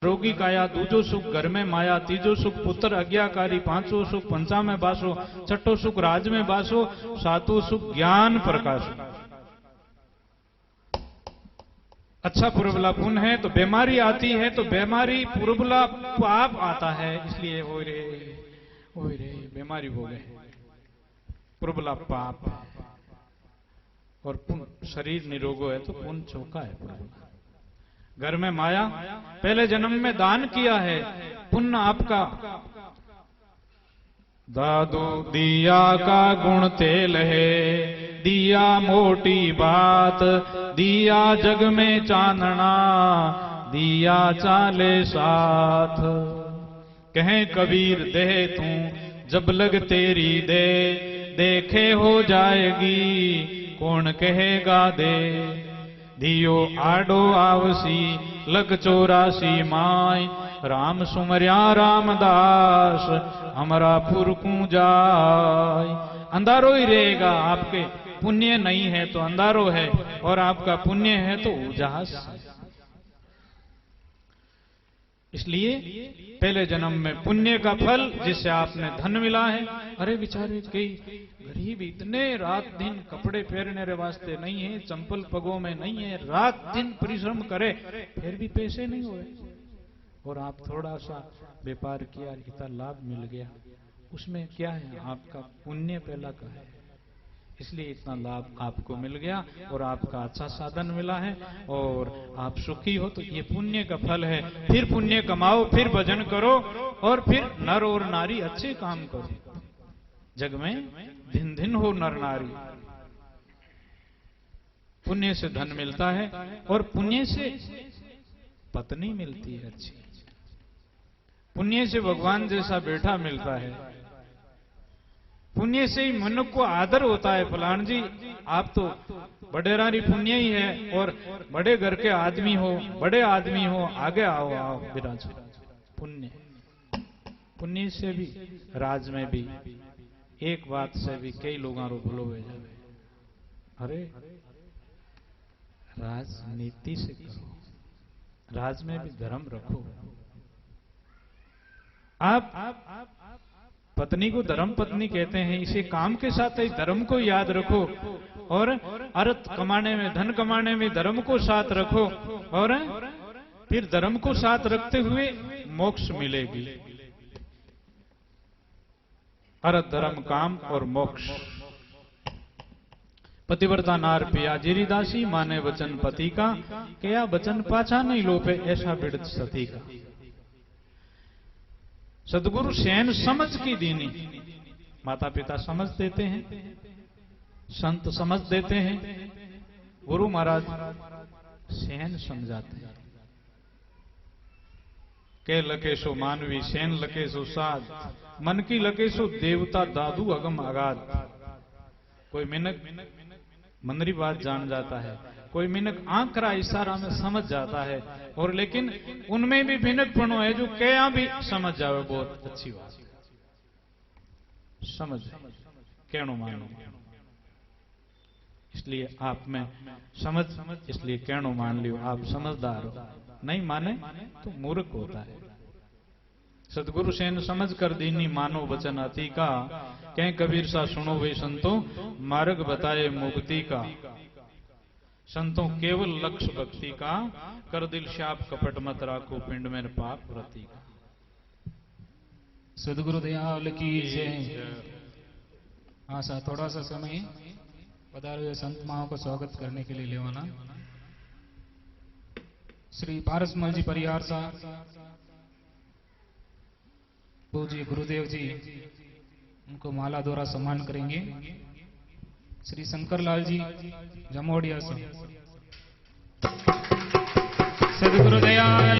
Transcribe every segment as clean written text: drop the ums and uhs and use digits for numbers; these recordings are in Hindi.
रोगी काया, दूजो सुख घर में माया, तीजो सुख पुत्र आज्ञाकारी, पांचो सुख पंचा में बासो, छठो सुख राज में बासो, सातों सुख ज्ञान प्रकाश। अच्छा पुरबला पुण्य है तो बीमारी आती है, तो बीमारी पुरबला पाप आता है, इसलिए ओए रे बीमारी हो गए। पुरबला पाप है और पुण्य शरीर निरोगो है तो पुण्य चौका है। पुरबला घर में माया, पहले जन्म में दान किया है, पुण्य आपका। दादू दिया का गुण तेल है, दिया मोटी बात, दिया जग में चांदना, दिया चाले साथ। कहें कबीर दे तू जब लग तेरी दे, देखे हो जाएगी कौन कहेगा दे। दियो आडो आवसी लग 84 माय, राम सुमरिया रामदास हमारा पुरकू जाय। अंधारो ही रहेगा, आपके पुण्य नहीं है तो अंधारो है, और आपका पुण्य है तो उजास। इसलिए पहले जन्म में पुण्य का फल जिससे आपने धन मिला है। अरे बेचारे कई गरीब इतने रात दिन कपड़े पहनने रे वास्ते नहीं है, चंपल पगों में नहीं है, रात दिन परिश्रम करे फिर भी पैसे नहीं हुए, और आप थोड़ा सा व्यापार किया, इतना लाभ मिल गया, उसमें क्या है? आपका पुण्य पहला का है, इसलिए इतना लाभ आपको मिल गया और आपका अच्छा साधन मिला है और आप सुखी हो। तो ये पुण्य का फल है। फिर पुण्य कमाओ, फिर भजन करो, और फिर नर और नारी अच्छे काम करो। जग में दिन दिन हो नर नारी। पुण्य से धन मिलता है और पुण्य से पत्नी मिलती है अच्छी। पुण्य से भगवान जैसा बेटा मिलता है। पुण्य से ही मनुष्य को आदर होता है। फलान जी आप तो बड़ेरारी पुण्य ही है, और बड़े घर के आदमी हो, बड़े आदमी हो, आगे आओ आओ विराज। पुण्य पुण्य से भी राज में भी एक बात से भी कई लोगों रो भूलो हो जाए। अरे राजनीति से करो, राज में भी धर्म रखो। आप पत्नी को धर्म पत्नी कहते हैं, इसे काम के साथ ही धर्म को याद रखो, और अर्थ कमाने में, धन कमाने में धर्म को साथ रखो, और फिर धर्म को साथ रखते हुए मोक्ष मिलेगी। अर्थ धर्म काम और मोक्ष। पतिव्रता नार पिया जीरी दासी, माने वचन पति का, क्या वचन पाछा नहीं लोपे, ऐसा बिड़त सती का। सदगुरु सैन समझ की दीनी। माता पिता समझ देते हैं, संत समझ देते हैं, गुरु महाराज सैन समझाते हैं। के लके सो मानवी, सैन लके सो साध, मन की लके सो देवता, दादू अगम अगाध। कोई मिनक मंदरी बात जान जाता है, कोई मिनक आंकड़ा इशारा में समझ जाता है, और लेकिन उनमें भी भिनकपनो है जो क्या भी समझ जावे। बहुत अच्छी बात, समझ कहनो मानो। इसलिए आप में समझ, इसलिए कहनो मान लियो। आप समझदार हो, नहीं माने तो मूर्ख होता है। सतगुरु सेन समझ कर दीनी, मानो वचन अति का, कह कबीर सा सुनो वे संतो, मार्ग बताए मुक्ति का। संतों केवल लक्ष्य भक्ति का, कर दिल शाप कपट मत राखो, पिंड में पाप व्रति का। सदगुरु दयाल की जय। हाँ सर, थोड़ा सा समय पधारे हुए संत माओ को स्वागत करने के लिए लेवाना। श्री पारसमल जी परिहार साहब, पूज्य गुरुदेव जी उनको माला द्वारा सम्मान करेंगे। श्री शंकरलाल जी जमोडिया से। सदगुरु दयाल।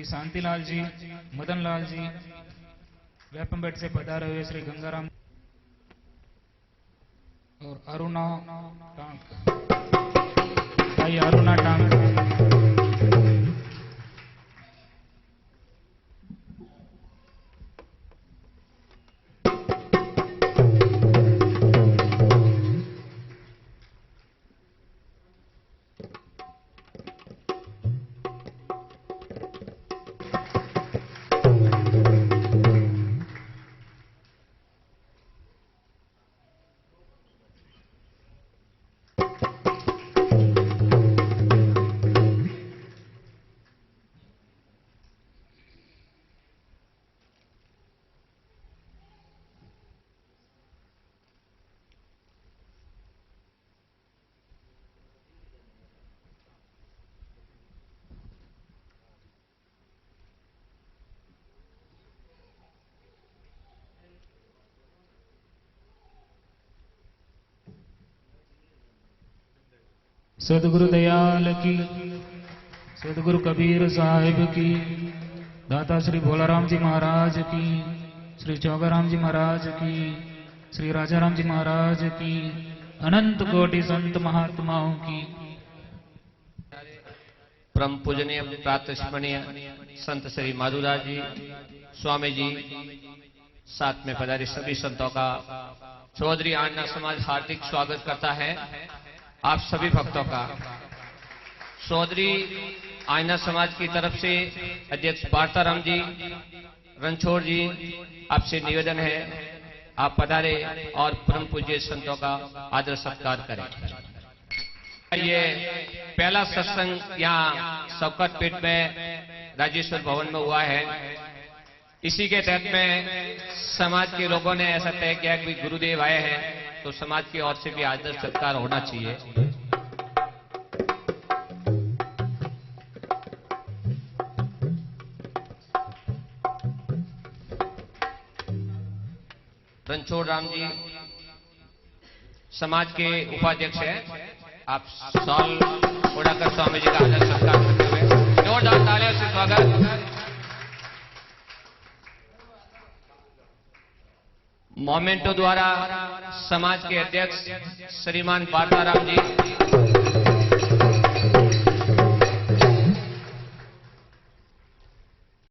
शांतिलाल जी, मदन लाल जी, वेपमबेट से पधारे हुए श्री गंगाराम और अरुणा टांग, भाई अरुणा टांग। सदगुरु दयाल की, सदगुरु कबीर साहिब की, दाता श्री भोलाराम जी महाराज की, श्री चौगाराम जी महाराज की, श्री राजाराम जी महाराज की, अनंत कोटि संत महात्माओं की। परम पूजनीय प्रातस्मरणीय संत श्री माधुदास जी स्वामी जी, साथ में पधारे सभी संतों का चौधरी आन्ना समाज हार्दिक स्वागत करता है। आप सभी भक्तों का चौधरी आन्ना समाज की तरफ से अध्यक्ष वार्ताराम जी रणछोड़ जी, आपसे निवेदन है आप पधारे और परम पूज्य संतों का आदर सत्कार करें। ये पहला सत्संग यहाँ शौकतपेट में राजेश्वर भवन में हुआ है। इसी के तहत में समाज के लोगों ने ऐसा तय किया कि गुरुदेव आए हैं तो समाज की ओर से भी आदर सत्कार होना चाहिए। रणछोड़ राम जी समाज के उपाध्यक्ष हैं। आप सॉल उड़ाकर स्वामी जी का आदर सत्कार करते हुए जोरदार तालियों से स्वागत। मोमेंटो द्वारा समाज के अध्यक्ष श्रीमान वार्ताराम जी